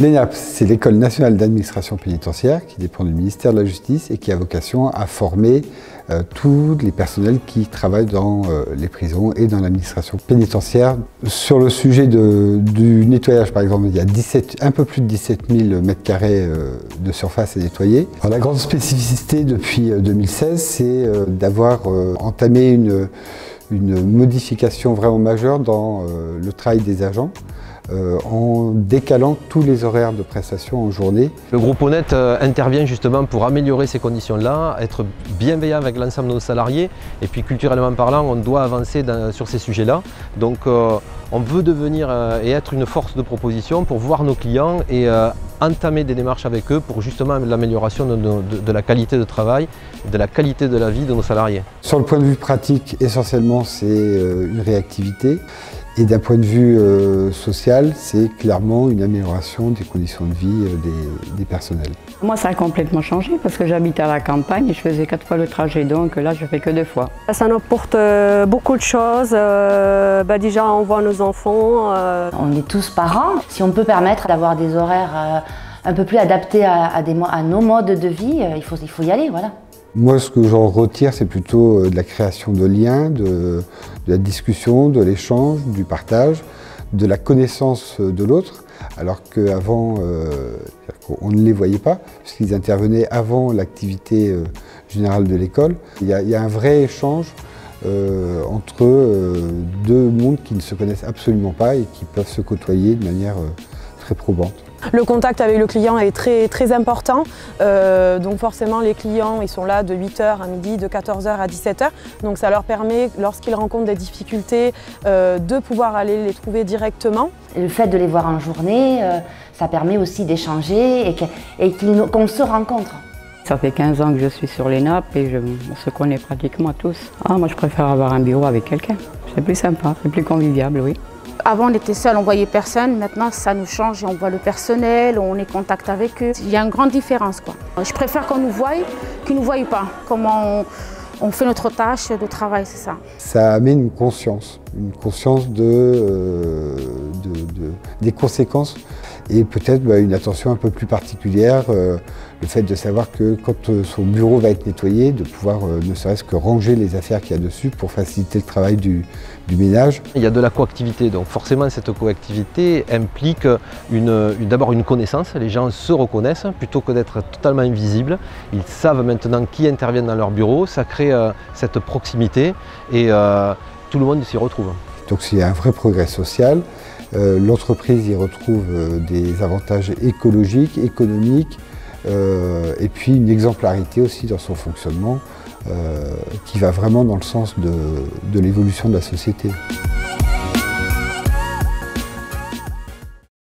L'ENAP, c'est l'École nationale d'administration pénitentiaire qui dépend du ministère de la Justice et qui a vocation à former tous les personnels qui travaillent dans les prisons et dans l'administration pénitentiaire. Sur le sujet du nettoyage, par exemple, il y a un peu plus de 17 000 m² de surface à nettoyer. Alors, la grande spécificité depuis 2016, c'est d'avoir entamé une modification vraiment majeure dans le travail des agents, en décalant tous les horaires de prestation en journée. Le groupe Honnête intervient justement pour améliorer ces conditions-là, être bienveillant avec l'ensemble de nos salariés et puis culturellement parlant, on doit avancer sur ces sujets-là. Donc on veut devenir et être une force de proposition pour voir nos clients et entamer des démarches avec eux pour justement l'amélioration de la qualité de travail, de la qualité de la vie de nos salariés. Sur le point de vue pratique, essentiellement c'est une réactivité. Et d'un point de vue social, c'est clairement une amélioration des conditions de vie des personnels. Moi, ça a complètement changé parce que j'habitais à la campagne et je faisais 4 fois le trajet, donc là, je fais que 2 fois. Ça nous apporte beaucoup de choses. Déjà, on voit nos enfants. On est tous parents. Si on peut permettre d'avoir des horaires un peu plus adaptés à nos modes de vie, il faut y aller, voilà. Moi, ce que j'en retire, c'est plutôt de la création de liens, de la discussion, de l'échange, du partage, de la connaissance de l'autre, alors qu'avant, on ne les voyait pas, puisqu'ils intervenaient avant l'activité générale de l'école. Il y a un vrai échange entre deux mondes qui ne se connaissent absolument pas et qui peuvent se côtoyer de manière très probante. Le contact avec le client est très important, donc forcément les clients ils sont là de 8 h à midi, de 14 h à 17 h, donc ça leur permet, lorsqu'ils rencontrent des difficultés, de pouvoir aller les trouver directement. Et le fait de les voir en journée, ça permet aussi d'échanger et qu'on se rencontre. Ça fait 15 ans que je suis sur l'ENAP et on se connaît pratiquement tous. Moi je préfère avoir un bureau avec quelqu'un, c'est plus sympa, c'est plus convivial, oui. Avant on était seul, on voyait personne, maintenant ça nous change et on voit le personnel, on est en contact avec eux. Il y a une grande différence, quoi. Je préfère qu'on nous voie, qu'ils ne nous voient pas, comment on fait notre tâche de travail, c'est ça. Ça amène une conscience des conséquences et peut-être une attention un peu plus particulière, le fait de savoir que quand son bureau va être nettoyé, de pouvoir ne serait-ce que ranger les affaires qu'il y a dessus pour faciliter le travail du ménage. Il y a de la coactivité, donc forcément cette coactivité implique d'abord une connaissance, les gens se reconnaissent plutôt que d'être totalement invisibles. Ils savent maintenant qui intervient dans leur bureau, ça crée cette proximité et tout le monde s'y retrouve. Donc c'est un vrai progrès social. L'entreprise y retrouve des avantages écologiques, économiques et puis une exemplarité aussi dans son fonctionnement qui va vraiment dans le sens de l'évolution de la société.